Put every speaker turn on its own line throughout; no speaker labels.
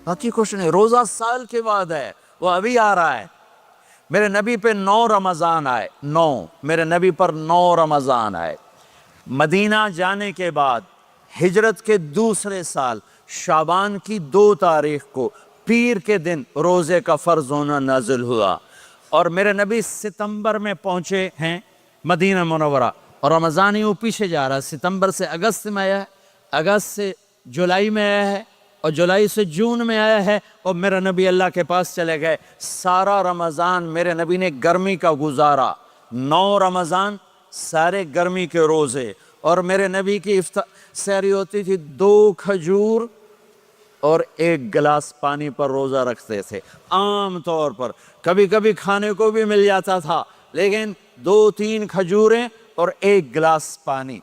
باقی کچھ نہیں. روزہ سال کے بعد ہے, وہ ابھی آ رہا ہے. میرے نبی پہ 9 رمضان آئے, 9 میرے نبی پر 9 رمضان آئے. مدینہ جانے کے بعد ہجرت کے دوسرے سال شعبان کی 2 تاریخ کو پیر کے دن روزے کا فرض ہونا نازل ہوا. اور میرے نبی ستمبر میں پہنچے ہیں مدینہ منورہ, اور رمضان ہی وہ پیچھے جا رہا ہے. ستمبر سے اگست میں آیا ہے, اگست سے جولائی میں آیا ہے, اور جولائی سے جون میں آیا ہے, اور میرے نبی اللہ کے پاس چلے گئے. سارا رمضان میرے نبی نے گرمی کا گزارا. 9 رمضان سارے گرمی کے روزے. اور میرے نبی کی سحری ہوتی تھی 2 کھجور اور 1 گلاس پانی پر روزہ رکھتے تھے عام طور پر. کبھی کبھی کھانے کو بھی مل جاتا تھا, لیکن 2-3 کھجوریں اور 1 گلاس پانی.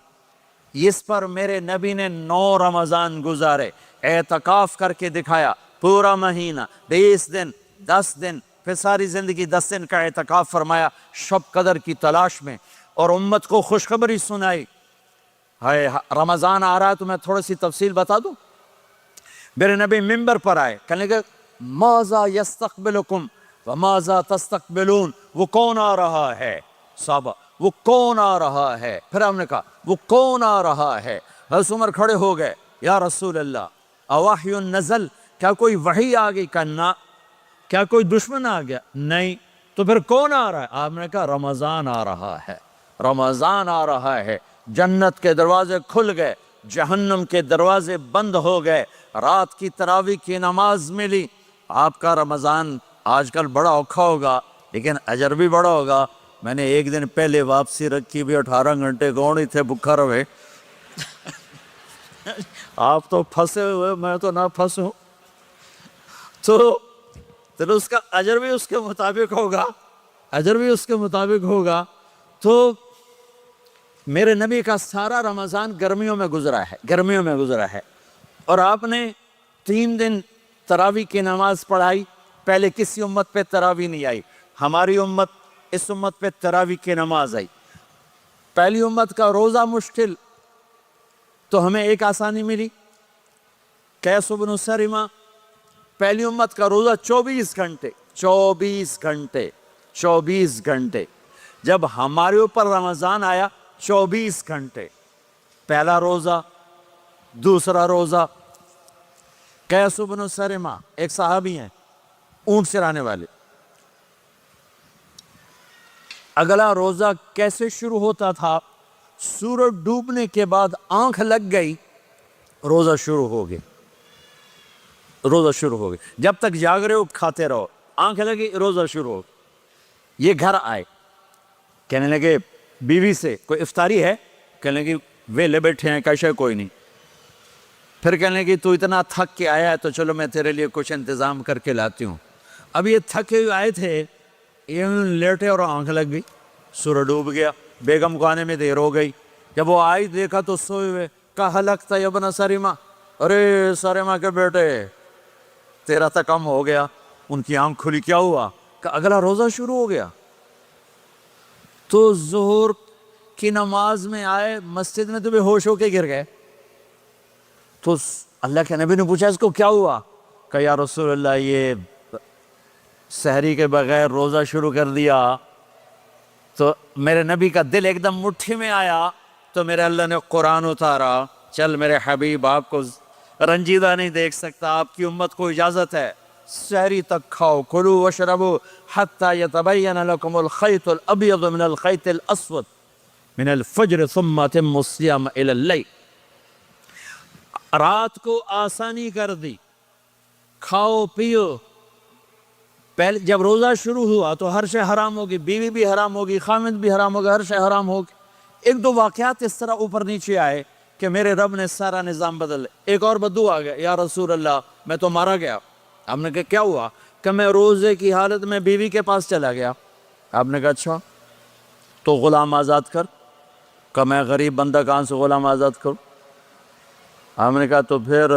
اس پر میرے نبی نے 9 رمضان گزارے, اعتکاف کر کے دکھایا. پورا مہینہ 20 دن 10 دن, پھر ساری زندگی 10 دن کا اعتکاف فرمایا شب قدر کی تلاش میں, اور امت کو خوشخبری سنائی. رمضان آ رہا ہے تو میں تھوڑی سی تفصیل بتا دوں. میرے نبی ممبر پر آئے, کہنے لگے ماذا یستقبلکم وماذا تستقبلون, وہ کون آ رہا ہے صحابہ, وہ کون آ رہا ہے. پھر ہم نے کہا وہ کون آ رہا ہے. حضرت عمر کھڑے ہو گئے, یا رسول اللہ اوحی نزل, کیا کوئی وحی آ گئی؟ کہنا کیا کوئی دشمن آ گیا؟ نہیں. تو پھر کون آ رہا ہے؟ آپ نے کہا رمضان آ رہا ہے, رمضان آ رہا ہے. جنت کے دروازے کھل گئے, جہنم کے دروازے بند ہو گئے, رات کی تراویح کی نماز ملی. آپ کا رمضان آج کل بڑا اوکھا ہوگا لیکن اجر بھی بڑا ہوگا. میں نے 1 دن پہلے واپسی رکھی بھی 18 گھنٹے کون ہی تھے بکھا رہے. آپ تو پھنسے ہوئے, میں تو نہ پھنسوں. تو اس کا اجر بھی اس کے مطابق ہوگا, اجر بھی اس کے مطابق ہوگا. تو میرے نبی کا سارا رمضان گرمیوں میں گزرا ہے, گرمیوں میں گزرا ہے. اور آپ نے 3 دن تراویح کی نماز پڑھائی. پہلے کسی امت پہ تراویح نہیں آئی, ہماری امت اس امت پہ تراویح کی نماز آئی. پہلی امت کا روزہ مشکل, تو ہمیں ایک آسانی ملی. قیس بن سرمہ, پہلی امت کا روزہ 24 گھنٹے 24 گھنٹے 24 گھنٹے. جب ہمارے اوپر رمضان آیا 24 گھنٹے, پہلا روزہ دوسرا روزہ. قیس بن سرمہ ایک صحابی ہیں, اونٹ چرانے والے. اگلا روزہ کیسے شروع ہوتا تھا؟ سورج ڈوبنے کے بعد آنکھ لگ گئی, روزہ شروع ہو گیا, روزہ شروع ہو گیا. جب تک جاگ رہے ہو کھاتے رہو, آنکھ لگی روزہ شروع ہو. یہ گھر آئے, کہنے لگے بیوی سے کوئی افطاری ہے؟ کہنے لگے ویلے بیٹھے ہیں, کیسے کوئی نہیں. پھر کہنے لگے تو اتنا تھک کے آیا ہے تو چلو میں تیرے لیے کچھ انتظام کر کے لاتی ہوں. اب یہ تھکے ہوئے آئے تھے, یہ لیٹے اور آنکھ لگ گئی, سورج ڈوب گیا. بیگم کو آنے میں دیر ہو گئی. جب وہ آئی دیکھا تو سوئے ہوئے. کہا لگتا ہے ابن سرمہ, ارے سرمہ کے بیٹے تیرا تو کم ہو گیا. ان کی آنکھ کھلی, کیا ہوا؟ کہ اگلا روزہ شروع ہو گیا. تو ظہر کی نماز میں آئے, مسجد میں تو بے ہوش ہو کے گر گئے. تو اللہ کے نبی نے پوچھا اس کو کیا ہوا؟ کہ یا رسول اللہ یہ سحری کے بغیر روزہ شروع کر دیا. تو میرے نبی کا دل ایک دم مٹھی میں آیا, تو میرے اللہ نے قرآن اتارا, چل میرے حبیب آپ کو رنجیدہ نہیں دیکھ سکتا, آپ کی امت کو اجازت ہے سحری تک کھاؤ, کلوا واشربوا حتی یتبین لکم الخیط الابیض من الخیط الاسود من الفجر ثم اتموا الصیام الی اللیل. رات کو آسانی کر دی, کھاؤ پیو. پہلے جب روزہ شروع ہوا تو ہر شے حرام ہوگی, بیوی بھی حرام ہوگی, خامد بھی حرام ہوگا, ہر شے حرام ہوگی. 1-2 واقعات اس طرح اوپر نیچے آئے کہ میرے رب نے سارا نظام بدل. ایک اور بدو آ گیا, یا رسول اللہ میں تو مارا گیا. آپ نے کہا کیا ہوا؟ کہ میں روزے کی حالت میں بیوی کے پاس چلا گیا. آپ نے کہا اچھا تو غلام آزاد کر. کہ میں غریب بندہ کہاں سے غلام آزاد کروں؟ آپ نے کہا تو پھر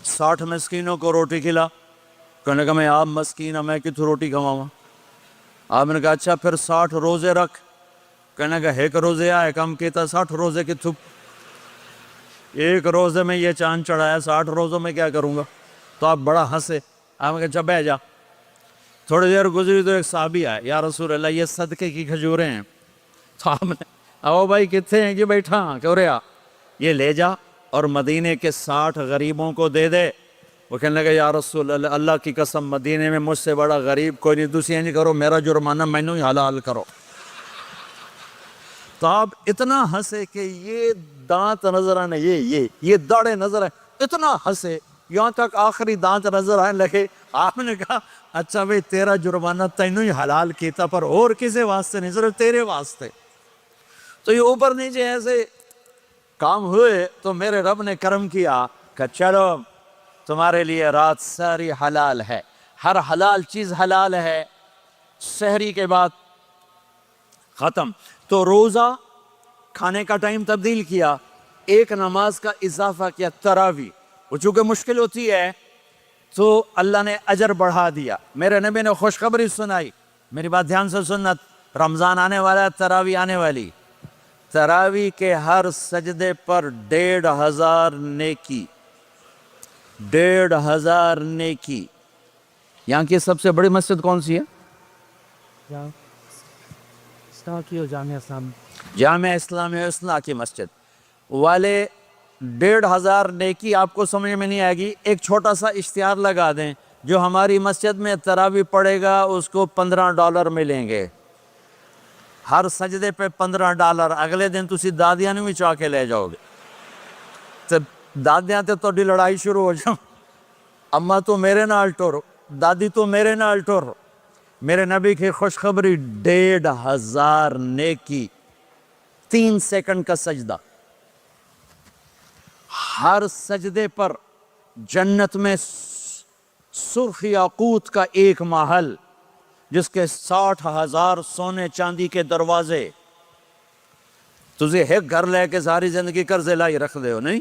60 مسکینوں کو روٹی کھلا. کہنے کا میں آپ مسکین ہوں, میں کتوں روٹی کھواؤں؟ آپ نے کہا اچھا پھر 60 روزے رکھ. کہنے کا ایک روزے آئے کم کیتا 60 روزے کتوں. ایک روزے میں یہ چاند چڑھایا، 60 روزوں میں کیا کروں گا؟ تو آپ بڑا ہنسے، آپ نے کہا اچھا بیٹھ جا۔ تھوڑی دیر گزری تو ایک صحابی آئے، یا رسول اللہ یہ صدقے کی کھجوریں ہیں۔ تو آپ نے او بھائی کتنے ہیں؟ کہ بیٹھا کیوں رہا، یہ لے جا اور مدینے کے 60 غریبوں کو دے دے۔ وہ کہنے لگا یا رسول اللہ، اللہ کی قسم مدینے میں مجھ سے بڑا غریب کوئی نہیں، دوسری نہیں کرو، میرا جرمانہ مینوں ہی حلال کرو۔ تو آپ اتنا ہنسے کہ یہ دانت نظر آنے، یہ داڑھیں نظر آئے، اتنا ہنسے یہاں تک آخری دانت نظر آنے لگے۔ آپ نے کہا اچھا بھئی تیرا جرمانہ تینوں ہی حلال کیتا، پر اور کسی واسطے نہیں، صرف تیرے واسطے۔ تو یہ اوپر نیچے ایسے کام ہوئے تو میرے رب نے کرم کیا کہ چلو تمہارے لیے رات ساری حلال ہے، ہر حلال چیز حلال ہے۔ سحری کے بعد ختم، تو روزہ کھانے کا ٹائم تبدیل کیا، ایک نماز کا اضافہ کیا، تراویح۔ وہ چونکہ مشکل ہوتی ہے تو اللہ نے اجر بڑھا دیا۔ میرے نبی نے خوشخبری سنائی، میری بات دھیان سے سننا، رمضان آنے والا ہے، تراویح آنے والی، تراویح کے ہر سجدے پر 1500 نیکی، 1500 نیکی۔ یہاں کی سب سے بڑی مسجد کون سی ہے؟ جامعہ اسلامیہ اصلاح کی مسجد والے 1500 نیکی آپ کو سمجھ میں نہیں آئے گی۔ ایک چھوٹا سا اشتہار لگا دیں، جو ہماری مسجد میں تراویح پڑھے گا اس کو $15 ملیں گے، ہر سجدے پہ $15۔ اگلے دن تسی دادیاں نہیں چاہ کے لے جاؤ گے، دادیاں تے تھوڑی لڑائی شروع ہو جاؤ، اماں تو میرے نال ٹر، دادی تو میرے نال ٹر۔ میرے نبی کی خوشخبری، 1500 نیکی، 3 سیکنڈ کا سجدہ، ہر سجدے پر جنت میں سرخ یاقوت کا ایک محل جس کے 60,000 سونے چاندی کے دروازے۔ تجھے ایک گھر لے کے ساری زندگی قرضے لائی رکھ دے ہو نہیں،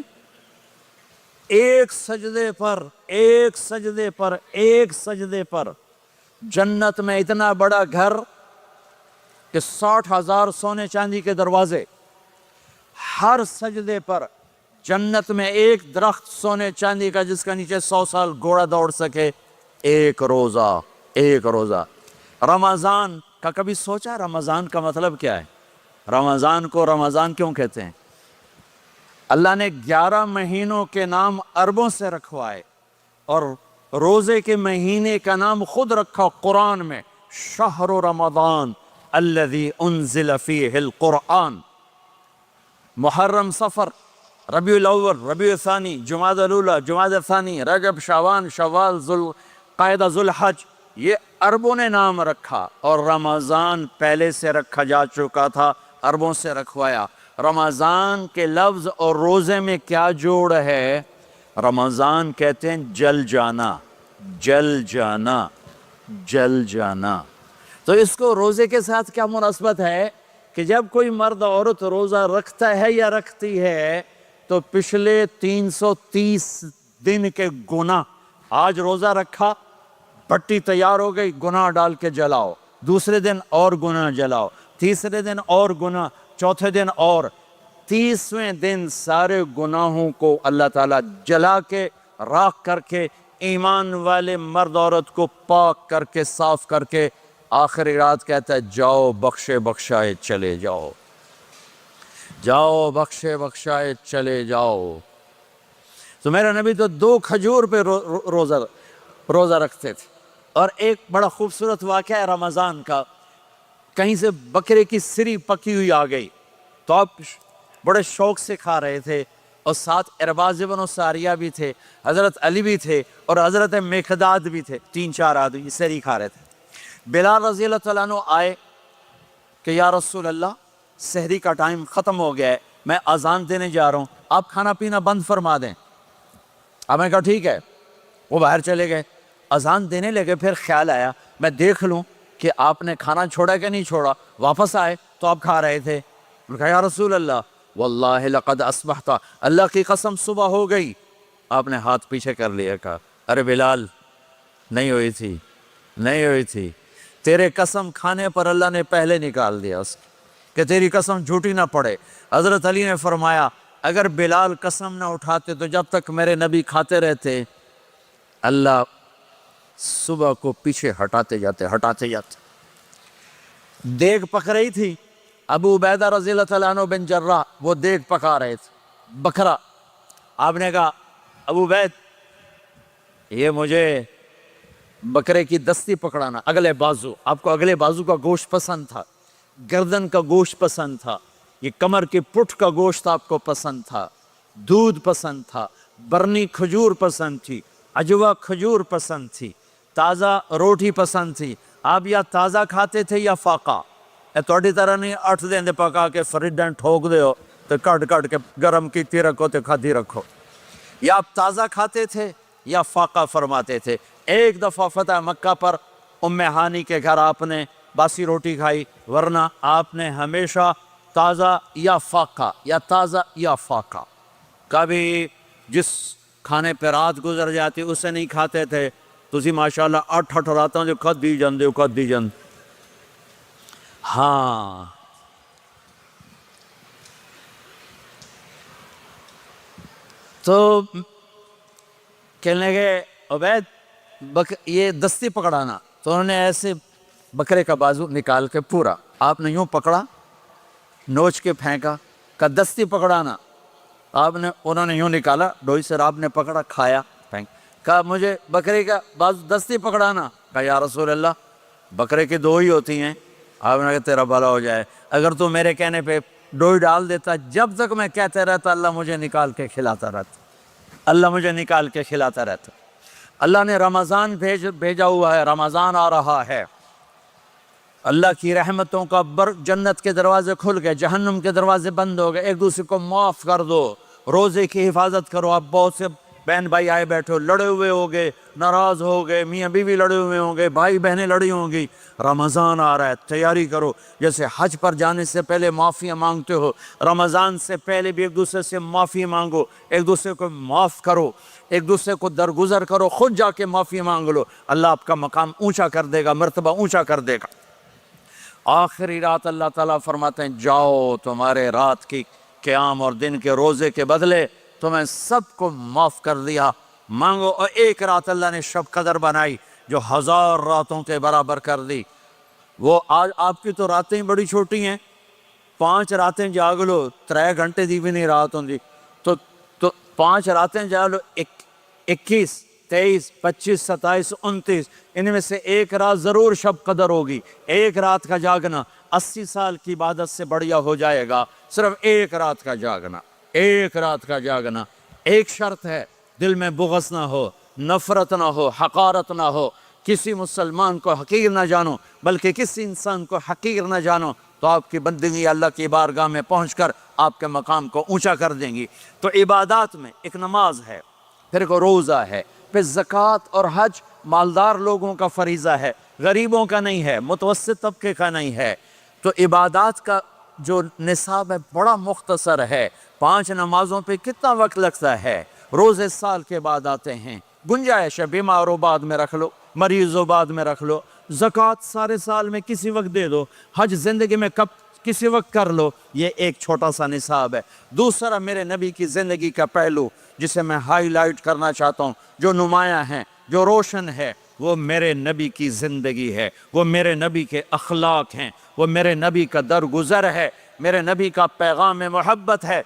ایک سجدے پر، ایک سجدے پر، ایک سجدے پر جنت میں اتنا بڑا گھر کہ 60,000 سونے چاندی کے دروازے، ہر سجدے پر جنت میں ایک درخت سونے چاندی کا جس کا نیچے 100 سال گھوڑا دوڑ سکے، ایک روزہ، ایک روزہ۔ رمضان کا کبھی سوچا رمضان کا مطلب کیا ہے؟ رمضان کو رمضان کیوں کہتے ہیں؟ اللہ نے 11 مہینوں کے نام عربوں سے رکھوائے اور روزے کے مہینے کا نام خود رکھا قرآن میں، شہر رمضان الذی انزل فیہ القرآن۔ محرم، صفر، ربیع الاول، ربیع الثانی، جمادی الاولی، جمادی الثانی، رجب، شعبان، شوال، ذوالقعدہ، ذوالحج، یہ عربوں نے نام رکھا، اور رمضان پہلے سے رکھا جا چکا تھا، عربوں سے رکھوایا۔ رمضان کے لفظ اور روزے میں کیا جوڑ ہے؟ رمضان کہتے ہیں جل جانا، جل جانا، جل جانا۔ تو اس کو روزے کے ساتھ کیا مناسبت ہے کہ جب کوئی مرد عورت روزہ رکھتا ہے یا رکھتی ہے تو پچھلے 330 دن کے گناہ، آج روزہ رکھا، پٹی تیار ہو گئی، گناہ ڈال کے جلاؤ، دوسرے دن اور گناہ جلاؤ، تیسرے دن اور گناہ، چوتھے دن اور، 30ویں دن سارے گناہوں کو اللہ تعالیٰ جلا کے، راکھ کر کے، ایمان والے مرد عورت کو پاک کر کے، صاف کر کے، آخری رات کہتا ہے جاؤ بخشے بخشائے چلے جاؤ، جاؤ بخشے بخشائے چلے جاؤ۔ تو میرا نبی تو 2 کھجور پہ روزہ رکھتے تھے۔ اور ایک بڑا خوبصورت واقعہ ہے رمضان کا، کہیں سے بکرے کی سری پکی ہوئی آ گئی تو آپ بڑے شوق سے کھا رہے تھے، اور ساتھ ارباز بن ساریہ بھی تھے، حضرت علی بھی تھے، اور حضرت مقداد بھی تھے، 3-4 آدمی سری کھا رہے تھے۔ بلال رضی اللہ تعالیٰ عنہ آئے کہ یا رسول اللہ سحری کا ٹائم ختم ہو گیا ہے، میں اذان دینے جا رہا ہوں، آپ کھانا پینا بند فرما دیں۔ آپ نے کہا ٹھیک ہے۔ وہ باہر چلے گئے، اذان دینے لگے، پھر خیال آیا میں دیکھ لوں کہ آپ نے کھانا چھوڑا کہ نہیں چھوڑا۔ واپس آئے تو آپ کھا رہے تھے۔ انہوں نے کہا یا رسول اللہ واللہ لقد اصبحت، اللہ کی قسم صبح ہو گئی۔ آپ نے ہاتھ پیچھے کر لیا، کہا ارے بلال نہیں ہوئی تھی، نہیں ہوئی تھی، تیرے قسم کھانے پر اللہ نے پہلے نکال دیا اس کہ تیری قسم جھوٹی نہ پڑے۔ حضرت علی نے فرمایا اگر بلال قسم نہ اٹھاتے تو جب تک میرے نبی کھاتے رہتے اللہ صبح کو پیچھے ہٹاتے جاتے دیگ پک رہی تھی، ابو عبیدہ رضی اللہ تعالیٰ عنہ بن جراح وہ دیگ پکا رہے تھے، بکرا۔ آپ نے کہا ابو عبید یہ مجھے بکرے کی دستی پکڑانا، اگلے بازو، آپ کو اگلے بازو کا گوشت پسند تھا، گردن کا گوشت پسند تھا، یہ کمر کی پٹھ کا گوشت آپ کو پسند تھا، دودھ پسند تھا، برنی کھجور پسند تھی، عجوا کھجور پسند تھی، تازہ روٹی پسند تھی۔ آپ یا تازہ کھاتے تھے یا فاقہ، تھوڑی طرح نہیں 8 دن پکا کے فریڈن ٹھوک دے ہو تو کٹ کے گرم کیتی رکھو تو کھاتی رکھو، یا آپ تازہ کھاتے تھے یا فاقہ فرماتے تھے۔ ایک دفعہ فتح مکہ پر ام ہانی کے گھر آپ نے باسی روٹی کھائی، ورنہ آپ نے ہمیشہ تازہ یا فاقہ یا تازہ یا فاقہ، کبھی جس کھانے پہ رات گزر جاتی اسے نہیں کھاتے تھے۔ تسی ماشاءاللہ 8 راتوں جو کھدی جاندے ہاں۔ تو کہنے لگے عبید یہ دستی پکڑانا، تو انہوں نے ایسے بکرے کا بازو نکال کے پورا آپ نے یوں پکڑا، نوچ کے پھینکا، کہ دستی پکڑانا، انہوں نے یوں نکالا ڈوئی سے، آپ نے پکڑا، کھایا، پھینک، کہا مجھے بکرے کا بازو دستی پکڑانا، کہا یا رسول اللہ بکرے کی 2 ہی ہوتی ہیں۔ آپ نے کہا تیرا بھلا ہو جائے، اگر تو میرے کہنے پہ ڈوئی ڈال دیتا، جب تک میں کہتے رہتا اللہ مجھے نکال کے کھلاتا رہتا۔ اللہ نے رمضان بھیجا ہوا ہے، رمضان آ رہا ہے، اللہ کی رحمتوں کا جنت کے دروازے کھل گئے، جہنم کے دروازے بند ہو گئے، ایک دوسرے کو معاف کر دو، روزے کی حفاظت کرو۔ آپ بہت سے بہن بھائی آئے بیٹھے ہو، لڑے ہوئے ہوگے، ناراض ہو گئے، میاں بیوی لڑے ہوئے ہوں گے، بھائی بہنیں لڑی ہوں گی، رمضان آ رہا ہے، تیاری کرو۔ جیسے حج پر جانے سے پہلے معافیاں مانگتے ہو، رمضان سے پہلے بھی ایک دوسرے سے معافی مانگو، ایک دوسرے کو معاف کرو، ایک دوسرے کو درگزر کرو، خود جا کے معافی مانگ لو، اللہ آپ کا مقام اونچا کر دے گا، مرتبہ اونچا کر دے گا۔ آخری رات اللہ تعالیٰ فرماتے ہیں جاؤ، تمہارے رات کی قیام اور دن کے روزے کے بدلے تمہیں سب کو معاف کر دیا، مانگو۔ اور ایک رات اللہ نے شب قدر بنائی جو 1000 راتوں کے برابر کر دی۔ وہ آج آپ کی تو راتیں بڑی چھوٹی ہیں، 5 راتیں جاگ لو، 3 گھنٹے دی بھی نہیں رات ہوں دی، تو 5 راتیں جاگ لو، 21 23 25 27 29، ان میں سے ایک رات ضرور شب قدر ہوگی۔ ایک رات کا جاگنا 80 سال کی عبادت سے بڑھیا ہو جائے گا، صرف ایک رات کا جاگنا، ایک رات کا جاگنا۔ ایک شرط ہے، دل میں بغض نہ ہو، نفرت نہ ہو، حقارت نہ ہو، کسی مسلمان کو حقیر نہ جانو، بلکہ کسی انسان کو حقیر نہ جانو، تو آپ کی بندگی اللہ کی بارگاہ میں پہنچ کر آپ کے مقام کو اونچا کر دیں گی۔ تو عبادات میں ایک نماز ہے، پھر ایک روزہ ہے، پھر زکوٰۃ اور حج مالدار لوگوں کا فریضہ ہے، غریبوں کا نہیں ہے، متوسط طبقے کا نہیں ہے۔ تو عبادات کا جو نصاب ہے بڑا مختصر ہے، 5 نمازوں پہ کتنا وقت لگتا ہے، روزے سال کے بعد آتے ہیں، گنجائش ہے، بیمار و بعد میں رکھ لو، مریض و بعد میں رکھ لو، زکوٰۃ سارے سال میں کسی وقت دے دو، حج زندگی میں کسی وقت کر لو، یہ ایک چھوٹا سا نصاب ہے۔ دوسرا میرے نبی کی زندگی کا پہلو جسے میں ہائی لائٹ کرنا چاہتا ہوں، جو نمایاں ہیں، جو روشن ہے، وہ میرے نبی کی زندگی ہے، وہ میرے نبی کے اخلاق ہیں، وہ میرے نبی کا درگزر ہے، میرے نبی کا پیغام محبت ہے۔